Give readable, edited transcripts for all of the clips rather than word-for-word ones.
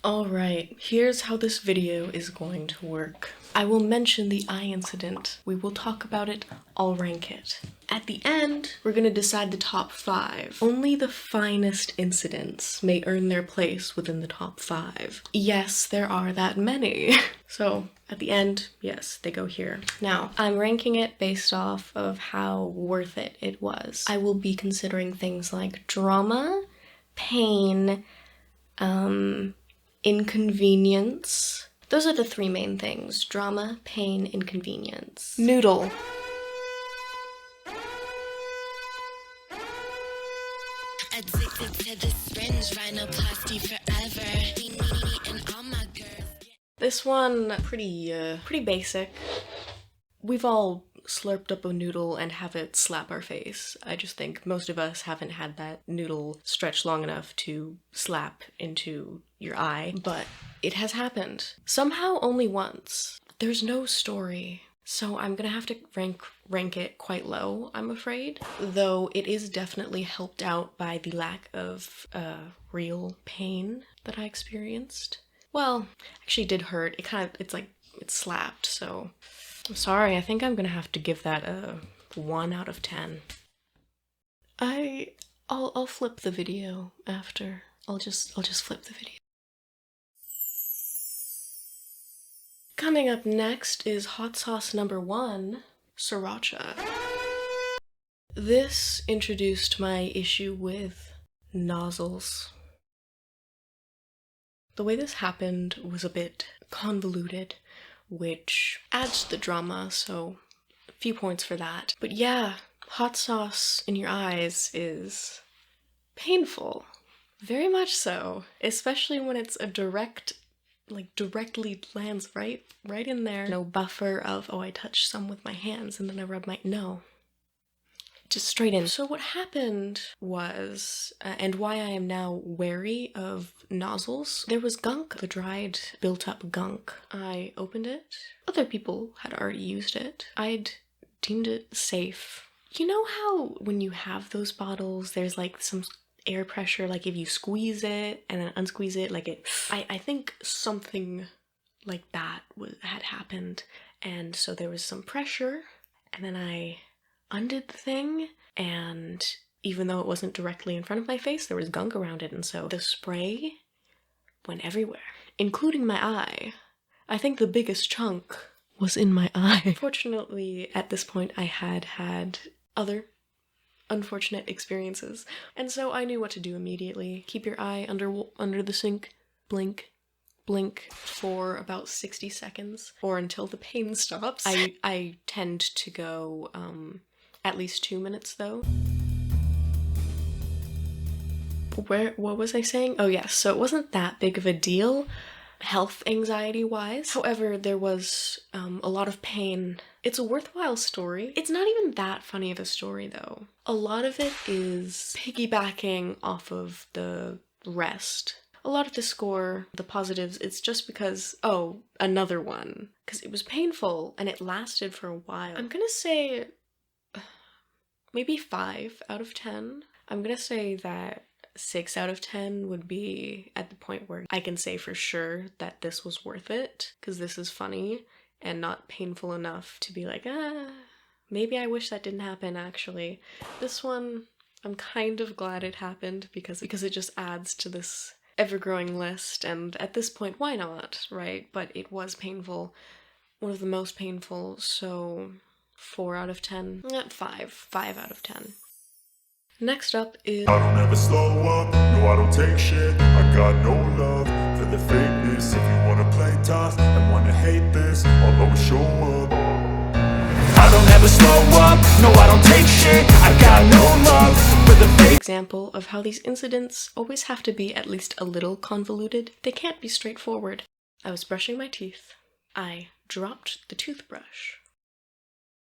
Alright, here's how this video is going to work. I will mention the eye incident. We will talk about it, I'll rank it. At the end, we're gonna decide the top 5. Only the finest incidents may earn their place within the top 5. Yes, there are that many. So, at the end, yes, they go here. Now, I'm ranking it based off of how worth it was. I will be considering things like drama, pain, inconvenience. Those are the 3 main things: drama, pain, inconvenience. Noodle. Addicted to the syringe, rhinoplasty forever. And all my girls. This one, pretty basic. We've all slurped up a noodle and have it slap our face. I just think most of us haven't had that noodle stretch long enough to slap into your eye, but it has happened. Somehow only once. There's no story, so I'm gonna have to rank it quite low, I'm afraid. Though it is definitely helped out by the lack of real pain that I experienced. Well, actually it did hurt. It slapped, so I'm sorry, I think I'm gonna have to give that a 1 out of 10. I'll flip the video after. I'll just flip the video. Coming up next is hot sauce number 1, sriracha. This introduced my issue with nozzles. The way this happened was a bit convoluted, which adds to the drama, so a few points for that. But yeah, hot sauce in your eyes is painful. Very much so. Especially when it's a directly lands right in there. No buffer of, oh, I touched some with my hands and then I rub my, no. Just straight in. So what happened was, and why I am now wary of nozzles, there was gunk, the dried, built up gunk. I opened it. Other people had already used it. I'd deemed it safe. You know how when you have those bottles, there's like some air pressure, like if you squeeze it and then unsqueeze it, like it, I think something like that had happened. And so there was some pressure, and then I undid the thing, and even though it wasn't directly in front of my face, there was gunk around it, and so the spray went everywhere, including my eye. I think the biggest chunk was in my eye. Fortunately, at this point, I had other unfortunate experiences, and so I knew what to do immediately. Keep your eye under the sink, blink, blink for about 60 seconds, or until the pain stops. I tend to go at least 2 minutes though. What was I saying? Oh yes, so it wasn't that big of a deal, health anxiety wise. However, there was a lot of pain. It's a worthwhile story. It's not even that funny of a story though. A lot of it is piggybacking off of the rest. A lot of the score, the positives, it's just because, oh, another one. Because it was painful and it lasted for a while. I'm gonna say maybe 5 out of 10. I'm gonna say that 6 out of 10 would be at the point where I can say for sure that this was worth it, because this is funny and not painful enough to be like, maybe I wish that didn't happen actually. This one, I'm kind of glad it happened because it just adds to this ever-growing list, and at this point, why not, right? But it was painful, one of the most painful, so 4 out of 10, 5 out of 10. Next up is I don't ever slow up, no I don't take shit. I got no love for the fakeness. If you wanna play tough and wanna hate this, I'll always show up. I don't ever slow up, no I don't take shit. I got no love for the fake. Example of how these incidents always have to be at least a little convoluted. They can't be straightforward. I was brushing my teeth. I dropped the toothbrush.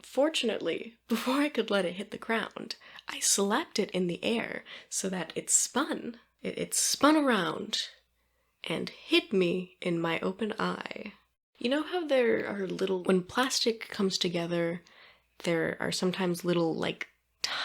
Fortunately, before I could let it hit the ground, I slapped it in the air so that it spun. It spun around and hit me in my open eye. You know how there are when plastic comes together, there are sometimes little, like,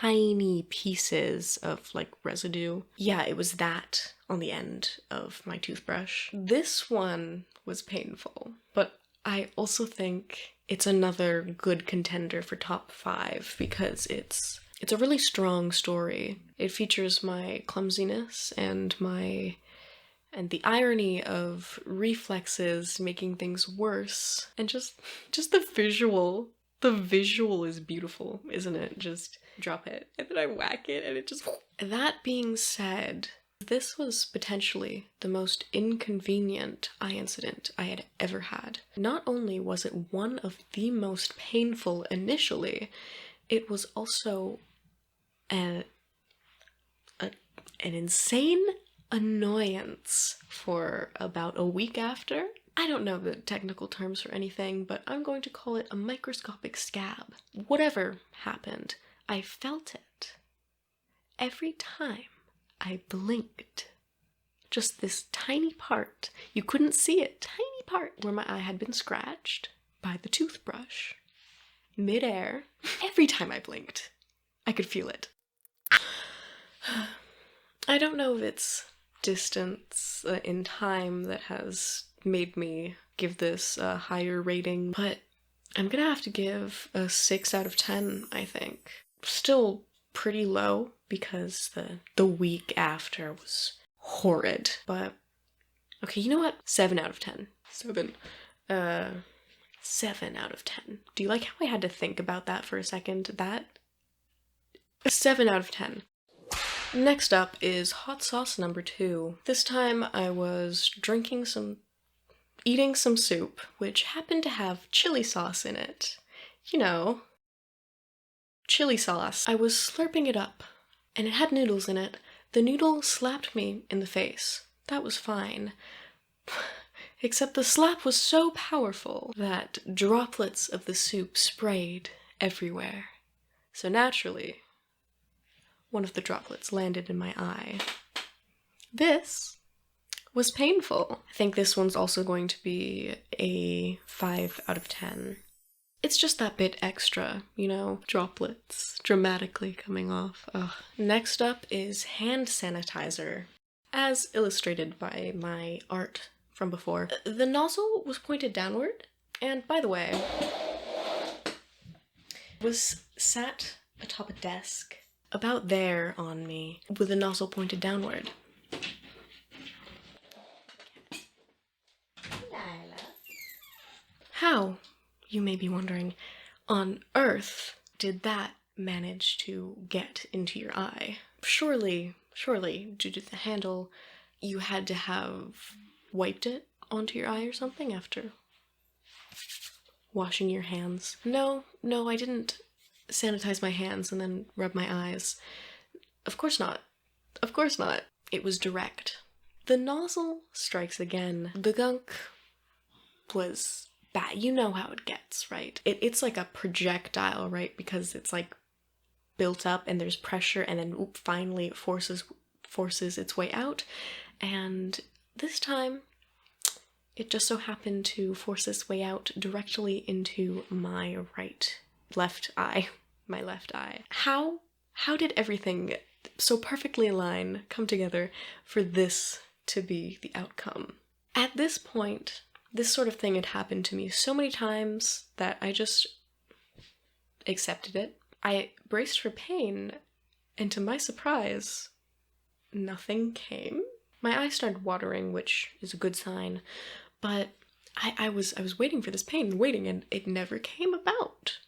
tiny pieces of like residue. Yeah, it was that on the end of my toothbrush. This one was painful, but I also think it's another good contender for top 5 because it's a really strong story. It features my clumsiness and the irony of reflexes making things worse, and just the visual. The visual is beautiful, isn't it? Just drop it, and then I whack it, and it just... That being said, this was potentially the most inconvenient eye incident I had ever had. Not only was it one of the most painful initially, it was also an insane annoyance for about a week after. I don't know the technical terms for anything, but I'm going to call it a microscopic scab. Whatever happened, I felt it every time I blinked. Just this tiny part, you couldn't see it, tiny part where my eye had been scratched by the toothbrush. Mid-air, every time I blinked, I could feel it. I don't know if it's distance in time that has made me give this a higher rating, but I'm gonna have to give a 6 out of 10, I think. Still pretty low because the week after was horrid, but okay, you know what? 7 out of 10. 7 out of 10. Do you like how I had to think about that for a second? That? 7 out of 10. Next up is hot sauce number 2. This time I was eating some soup, which happened to have chili sauce in it. You know, chili sauce. I was slurping it up, and it had noodles in it. The noodle slapped me in the face. That was fine. Except the slap was so powerful that droplets of the soup sprayed everywhere. So naturally, one of the droplets landed in my eye. This was painful. I think this one's also going to be a 5 out of 10. It's just that bit extra, you know, droplets dramatically coming off. Ugh. Next up is hand sanitizer, as illustrated by my art from before. The nozzle was pointed downward, and by the way, was sat atop a desk about there on me with the nozzle pointed downward. How, you may be wondering, on earth did that manage to get into your eye? Surely, due to the handle, you had to have wiped it onto your eye or something after washing your hands. No, I didn't sanitize my hands and then rub my eyes. Of course not. It was direct. The nozzle strikes again. The gunk was bad. You know how it gets, right? It's like a projectile, right? Because it's like built up and there's pressure, and then finally it forces its way out. And this time, it just so happened to force its way out directly into my left eye. How did everything so perfectly align, come together for this to be the outcome? At this point, this sort of thing had happened to me so many times that I just accepted it. I braced for pain, and to my surprise, nothing came. My eyes started watering, which is a good sign, but I was waiting for this pain, and it never came about.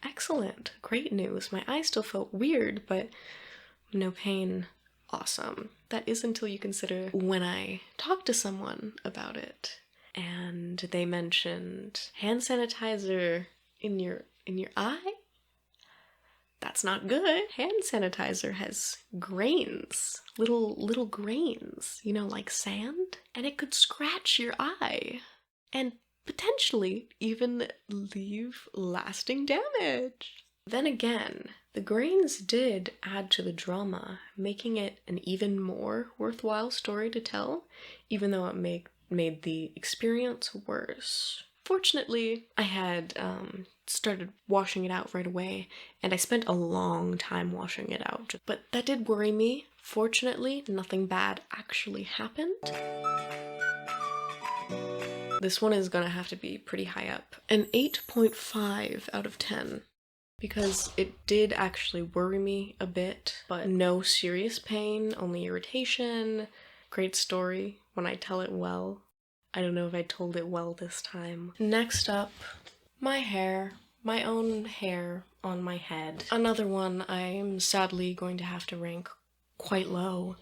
Excellent. Great news. My eyes still felt weird, but no pain. Awesome. That is until you consider when I talked to someone about it, and they mentioned hand sanitizer in your eye? That's not good. Hand sanitizer has grains, little grains, you know, like sand, and it could scratch your eye and potentially even leave lasting damage. Then again, the grains did add to the drama, making it an even more worthwhile story to tell, even though it made the experience worse. Fortunately, I had started washing it out right away, and I spent a long time washing it out. But that did worry me. Fortunately, nothing bad actually happened. This one is gonna have to be pretty high up. An 8.5 out of 10. Because it did actually worry me a bit, but no serious pain, only irritation. Great story when I tell it well. I don't know if I told it well this time. Next up, my hair. My own hair on my head. Another one I'm sadly going to have to rank quite low.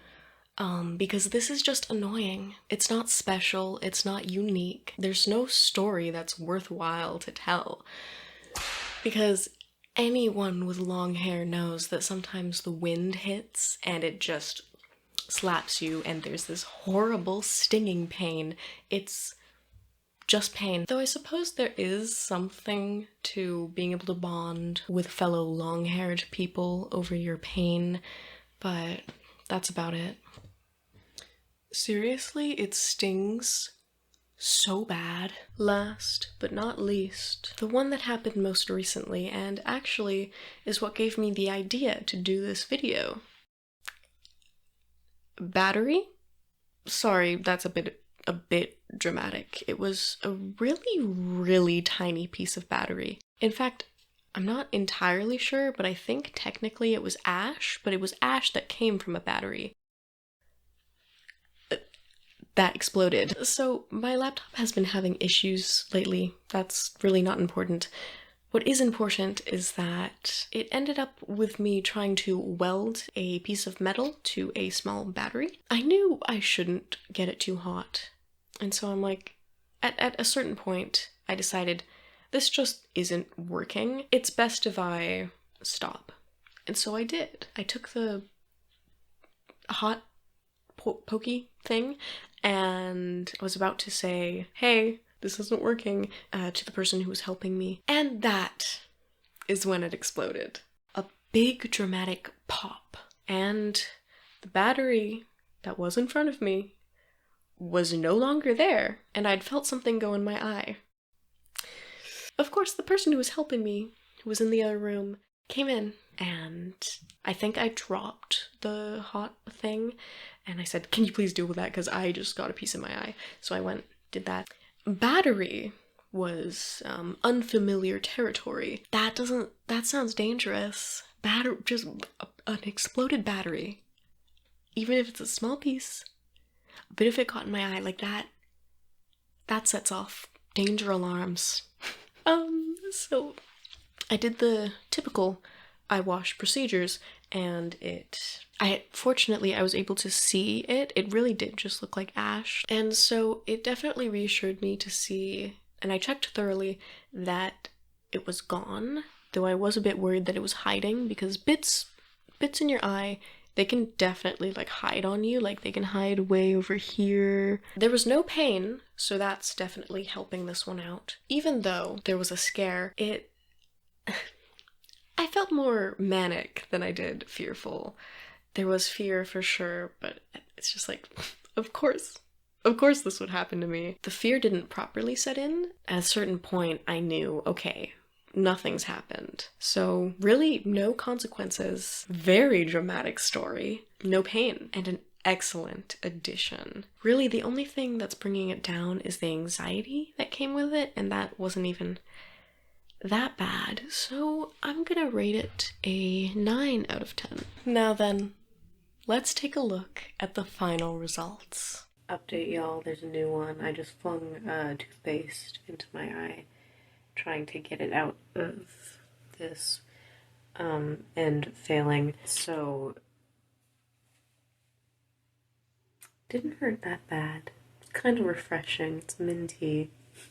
Because this is just annoying. It's not special, it's not unique. There's no story that's worthwhile to tell. Because anyone with long hair knows that sometimes the wind hits and it just slaps you and there's this horrible stinging pain. It's just pain. Though I suppose there is something to being able to bond with fellow long-haired people over your pain, but that's about it. Seriously, it stings so bad. Last but not least, the one that happened most recently and actually is what gave me the idea to do this video. Battery? Sorry, that's a bit dramatic. It was a really tiny piece of battery. In fact, I'm not entirely sure, but I think technically it was ash, but it was ash that came from a battery. That exploded. So my laptop has been having issues lately. That's really not important. What is important is that it ended up with me trying to weld a piece of metal to a small battery. I knew I shouldn't get it too hot. And so I'm like, at a certain point, I decided this just isn't working. It's best if I stop. And so I did. I took the hot pokey thing and I was about to say, hey, this isn't working, to the person who was helping me. And that is when it exploded. A big dramatic pop. And the battery that was in front of me was no longer there, and I'd felt something go in my eye. Of course, the person who was helping me, who was in the other room, came in, and I think I dropped the hot thing, and I said, can you please deal with that, because I just got a piece in my eye. So I went, did that. Battery was unfamiliar territory. That sounds dangerous. Just an exploded battery. Even if it's a small piece, but if it got in my eye like that sets off danger alarms. So I did the typical eye wash procedures, and fortunately I was able to see it. It really did just look like ash. And so it definitely reassured me to see, and I checked thoroughly, that it was gone, though I was a bit worried that it was hiding, because bits in your eye, they can definitely like hide on you, like they can hide way over here. There was no pain, so that's definitely helping this one out. Even though there was a scare, I felt more manic than I did fearful. There was fear for sure, but it's just like, of course this would happen to me. The fear didn't properly set in. At a certain point, I knew, okay, nothing's happened. So really no consequences. Very dramatic story. No pain. And an excellent addition. Really the only thing that's bringing it down is the anxiety that came with it, and that wasn't even that bad. So I'm gonna rate it a 9 out of 10. Now then, let's take a look at the final results. Update y'all, there's a new one. I just flung toothpaste into my eye, trying to get it out of this, and failing. So, didn't hurt that bad. It's kind of refreshing. It's minty.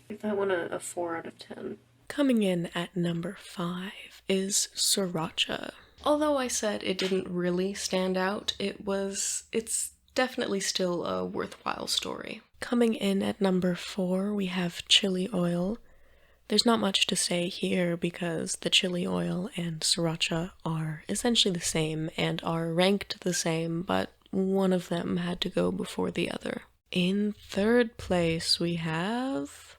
Give that one a 4 out of 10. Coming in at number 5 is Sriracha. Although I said it didn't really stand out, it's definitely still a worthwhile story. Coming in at number 4, we have chili oil. There's not much to say here because the chili oil and Sriracha are essentially the same and are ranked the same, but one of them had to go before the other. In third place, we have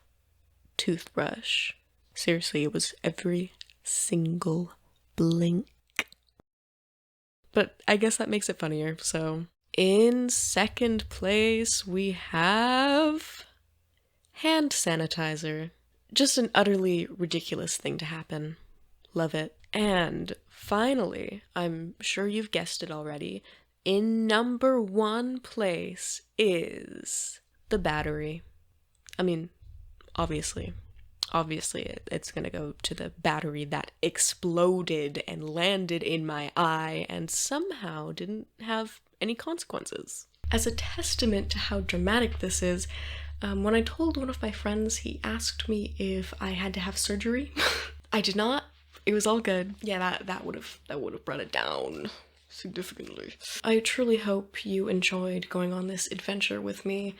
toothbrush. Seriously, it was every single blink. But I guess that makes it funnier, so. In second place, we have hand sanitizer. Just an utterly ridiculous thing to happen. Love it. And finally, I'm sure you've guessed it already, in number 1 place is the battery. I mean, obviously it's gonna go to the battery that exploded and landed in my eye and somehow didn't have any consequences. As a testament to how dramatic this is, when I told one of my friends, he asked me if I had to have surgery. I did not. It was all good. Yeah, that would have brought it down significantly. I truly hope you enjoyed going on this adventure with me,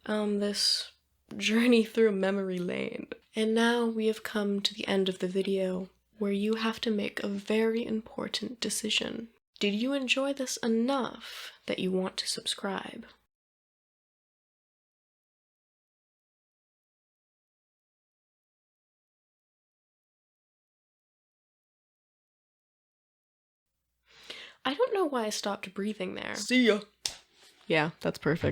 this journey through memory lane. And now we have come to the end of the video where you have to make a very important decision. Did you enjoy this enough that you want to subscribe? I don't know why I stopped breathing there. See ya. Yeah, that's perfect.